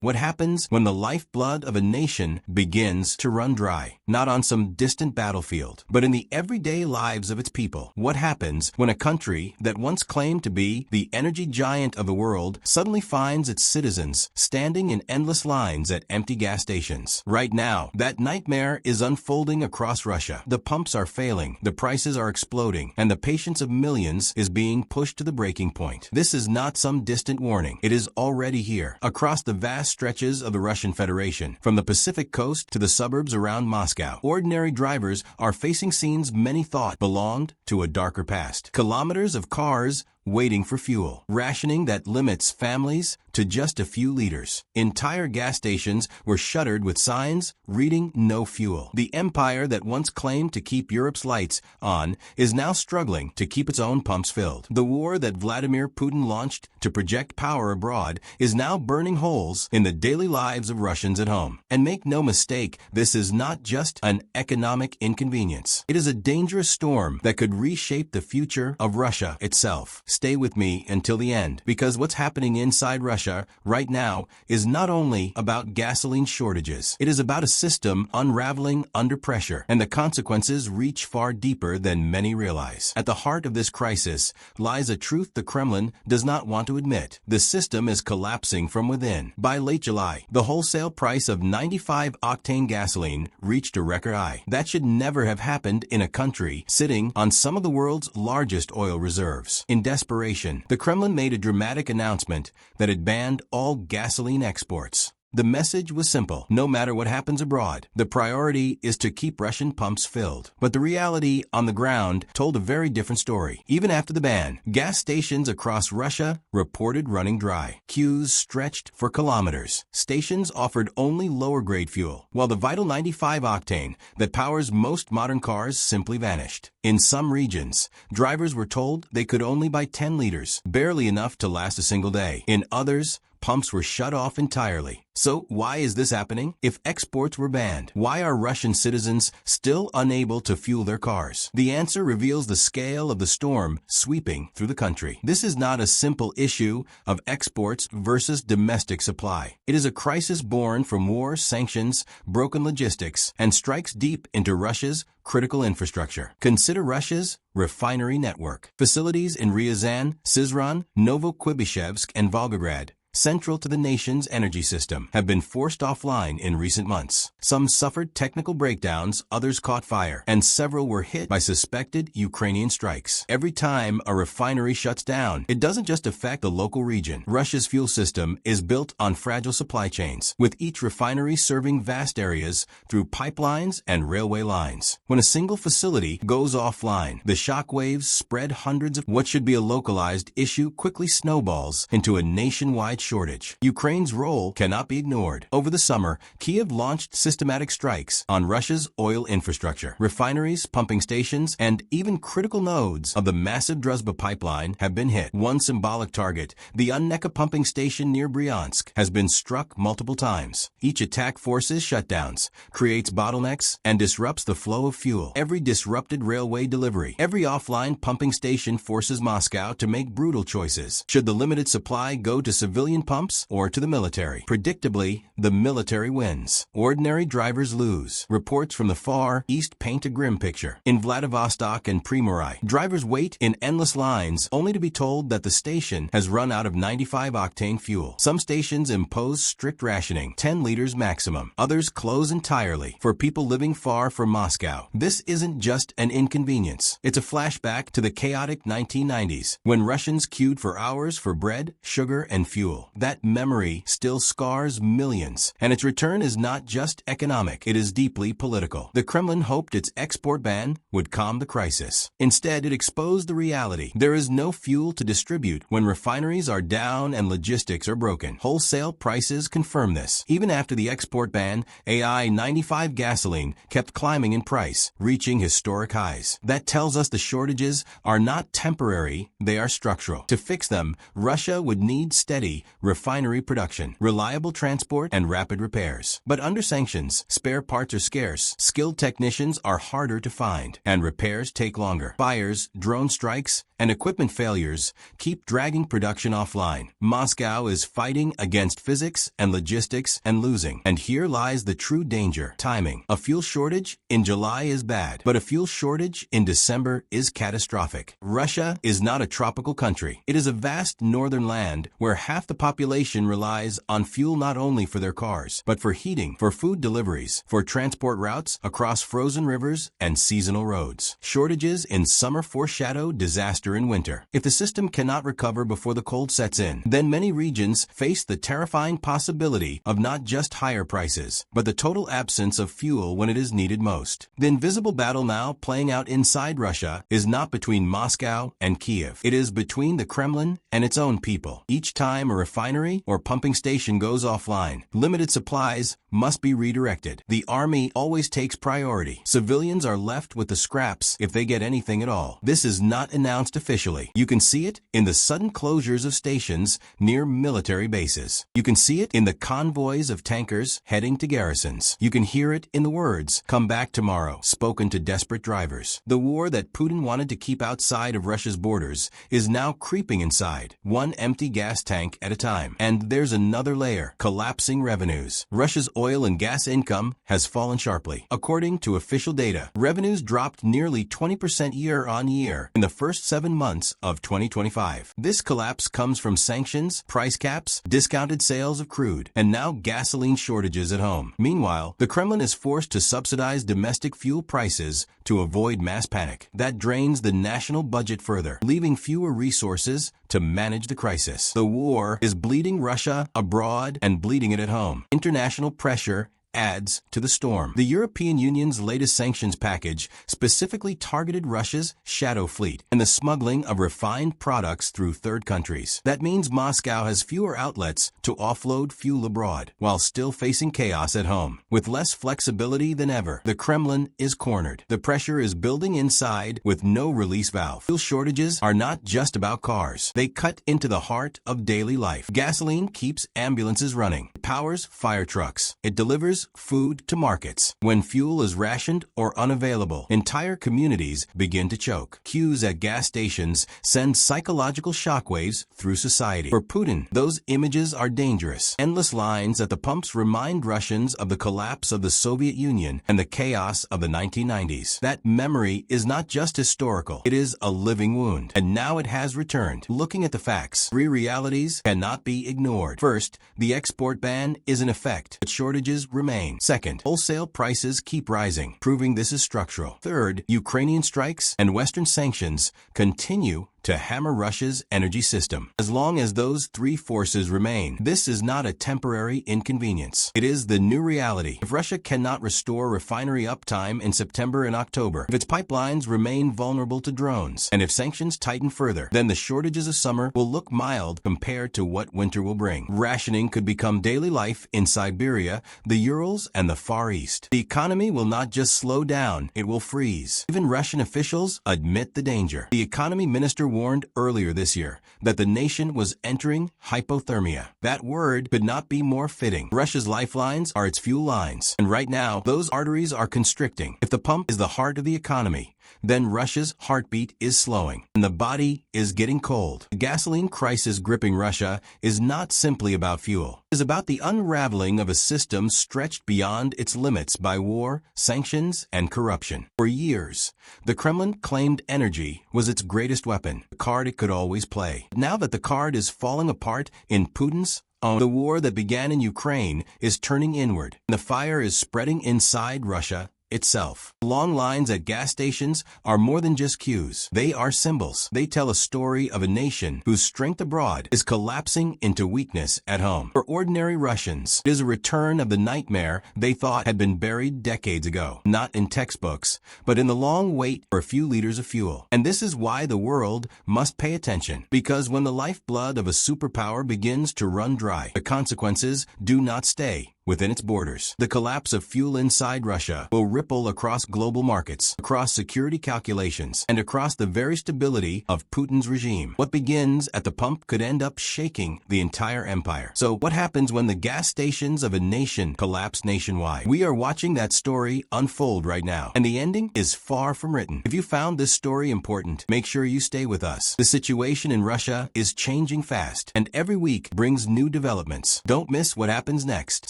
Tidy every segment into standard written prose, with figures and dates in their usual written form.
What happens when the lifeblood of a nation begins to run dry? Not on some distant battlefield, but in the everyday lives of its people. What happens when a country that once claimed to be the energy giant of the world suddenly finds its citizens standing in endless lines at empty gas stations? Right now, that nightmare is unfolding across Russia. The pumps are failing, the prices are exploding, and the patience of millions is being pushed to the breaking point. This is not some distant warning. It is already here. Across the vast stretches of the Russian Federation, from the Pacific coast to the suburbs around Moscow, ordinary drivers are facing scenes many thought belonged to a darker past. Kilometers of cars waiting for fuel. Rationing that limits families to just a few liters. Entire gas stations were shuttered with signs reading "No fuel." The empire that once claimed to keep Europe's lights on is now struggling to keep its own pumps filled. The war that Vladimir Putin launched to project power abroad is now burning holes in the daily lives of Russians at home. And make no mistake, this is not just an economic inconvenience. It is a dangerous storm that could reshape the future of Russia itself. Stay with me until the end, because what's happening inside Russia right now is not only about gasoline shortages. It is about a system unraveling under pressure, and the consequences reach far deeper than many realize. At the heart of this crisis lies a truth the Kremlin does not want to admit. The system is collapsing from within. By late July, the wholesale price of 95-octane gasoline reached a record high. That should never have happened in a country sitting on some of the world's largest oil reserves. In desperation, the Kremlin made a dramatic announcement that it banned all gasoline exports. The message was simple: no matter what happens abroad, the priority is to keep Russian pumps filled. But the reality on the ground told a very different story. Even after the ban, gas stations across Russia reported running dry. Queues stretched for kilometers. Stations offered only lower-grade fuel, while the vital 95-octane that powers most modern cars simply vanished. In some regions, drivers were told they could only buy 10 liters, barely enough to last a single day. In others, pumps were shut off entirely. So why is this happening? If exports were banned, why are Russian citizens still unable to fuel their cars? The answer reveals the scale of the storm sweeping through the country. This is not a simple issue of exports versus domestic supply. It is a crisis born from war, sanctions, broken logistics, and strikes deep into Russia's critical infrastructure. Consider Russia's refinery network. Facilities in Ryazan, Syzran, Novokuibyshevsk, and Volgograd, central to the nation's energy system, have been forced offline in recent months. Some suffered technical breakdowns, others caught fire, and several were hit by suspected Ukrainian strikes. Every time a refinery shuts down, it doesn't just affect the local region. Russia's fuel system is built on fragile supply chains, with each refinery serving vast areas through pipelines and railway lines. When a single facility goes offline, the shock waves spread. Hundreds of what should be a localized issue quickly snowballs into a nationwide shortage. Ukraine's role cannot be ignored. Over the summer, Kyiv launched systematic strikes on Russia's oil infrastructure. Refineries, pumping stations, and even critical nodes of the massive Druzhba pipeline have been hit. One symbolic target, the Unneka pumping station near Bryansk, has been struck multiple times. Each attack forces shutdowns, creates bottlenecks, and disrupts the flow of fuel. Every disrupted railway delivery, every offline pumping station forces Moscow to make brutal choices. Should the limited supply go to civilian pumps or to the military? Predictably, the military wins. Ordinary drivers lose. Reports from the Far East paint a grim picture. In Vladivostok and Primory, drivers wait in endless lines only to be told that the station has run out of 95-octane fuel. Some stations impose strict rationing, 10 liters maximum. Others close entirely for people living far from Moscow. This isn't just an inconvenience. It's a flashback to the chaotic 1990s, when Russians queued for hours for bread, sugar, and fuel. That memory still scars millions, and its return is not just economic, it is deeply political. The Kremlin hoped its export ban would calm the crisis. Instead, it exposed the reality. There is no fuel to distribute when refineries are down and logistics are broken. Wholesale prices confirm this. Even after the export ban, AI 95 gasoline kept climbing in price, reaching historic highs. That tells us the shortages are not temporary, they are structural. To fix them, Russia would need steady, refinery production, reliable transport, and rapid repairs. But under sanctions, spare parts are scarce, skilled technicians are harder to find, and repairs take longer. Fires, drone strikes, and equipment failures keep dragging production offline. Moscow is fighting against physics and logistics and losing. And here lies the true danger: timing. A fuel shortage in July is bad, but a fuel shortage in December is catastrophic. Russia is not a tropical country. It is a vast northern land where half the population relies on fuel not only for their cars, but for heating, for food deliveries, for transport routes across frozen rivers and seasonal roads. Shortages in summer foreshadow disaster in winter. If the system cannot recover before the cold sets in, then many regions face the terrifying possibility of not just higher prices, but the total absence of fuel when it is needed most. The invisible battle now playing out inside Russia is not between Moscow and Kiev. It is between the Kremlin and its own people. Each time a refinery or pumping station goes offline, limited supplies must be redirected. The army always takes priority. Civilians are left with the scraps if they get anything at all. This is not announced officially. You can see it in the sudden closures of stations near military bases. You can see it in the convoys of tankers heading to garrisons. You can hear it in the words, "Come back tomorrow," spoken to desperate drivers. The war that Putin wanted to keep outside of Russia's borders is now creeping inside, one empty gas tank at a time. And there's another layer: collapsing revenues. Russia's oil and gas income has fallen sharply. According to official data, revenues dropped nearly 20% year on year in the first 7 months of 2025. This collapse comes from sanctions, price caps, discounted sales of crude, and now gasoline shortages at home. Meanwhile, the Kremlin is forced to subsidize domestic fuel prices to avoid mass panic. That drains the national budget further, leaving fewer resources to manage the crisis. The war is bleeding Russia abroad and bleeding it at home. International pressure adds to the storm. The European Union's latest sanctions package specifically targeted Russia's shadow fleet and the smuggling of refined products through third countries. That means Moscow has fewer outlets to offload fuel abroad, while still facing chaos at home. With less flexibility than ever, the Kremlin is cornered. The pressure is building inside with no release valve. Fuel shortages are not just about cars. They cut into the heart of daily life. Gasoline keeps ambulances running. It powers fire trucks. It delivers food to markets. When fuel is rationed or unavailable, entire communities begin to choke. Queues at gas stations send psychological shockwaves through society. For Putin, those images are dangerous. Endless lines at the pumps remind Russians of the collapse of the Soviet Union and the chaos of the 1990s. That memory is not just historical, it is a living wound. And now it has returned. Looking at the facts, three realities cannot be ignored. First, the export ban is in effect, but shortages remain. Second, wholesale prices keep rising, proving this is structural. Third, Ukrainian strikes and Western sanctions continue to hammer Russia's energy system. As long as those three forces remain, this is not a temporary inconvenience. It is the new reality. If Russia cannot restore refinery uptime in September and October, if its pipelines remain vulnerable to drones, and if sanctions tighten further, then the shortages of summer will look mild compared to what winter will bring. Rationing could become daily life in Siberia, the Urals, and the Far East. The economy will not just slow down, it will freeze. Even Russian officials admit the danger. The economy minister warned earlier this year that the nation was entering hypothermia. That word could not be more fitting. Russia's lifelines are its fuel lines, and right now, those arteries are constricting. If the pump is the heart of the economy, then Russia's heartbeat is slowing, and the body is getting cold. The gasoline crisis gripping Russia is not simply about fuel. It is about the unraveling of a system stretched beyond its limits by war, sanctions, and corruption. For years, the Kremlin claimed energy was its greatest weapon, the card it could always play. Now that the card is falling apart in Putin's own, the war that began in Ukraine is turning inward, and the fire is spreading inside Russia itself. Long lines at gas stations are more than just queues. They are symbols. They tell a story of a nation whose strength abroad is collapsing into weakness at home. For ordinary Russians, it is a return of the nightmare they thought had been buried decades ago, not in textbooks, but in the long wait for a few liters of fuel. And this is why the world must pay attention, because when the lifeblood of a superpower begins to run dry, the consequences do not stay within its borders. The collapse of fuel inside Russia will ripple across global markets, across security calculations, and across the very stability of Putin's regime. What begins at the pump could end up shaking the entire empire. So what happens when the gas stations of a nation collapse nationwide? We are watching that story unfold right now, and the ending is far from written. If you found this story important, make sure you stay with us. The situation in Russia is changing fast, and every week brings new developments. Don't miss what happens next.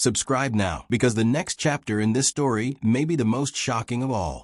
Subscribe now, because the next chapter in this story may be the most shocking of all.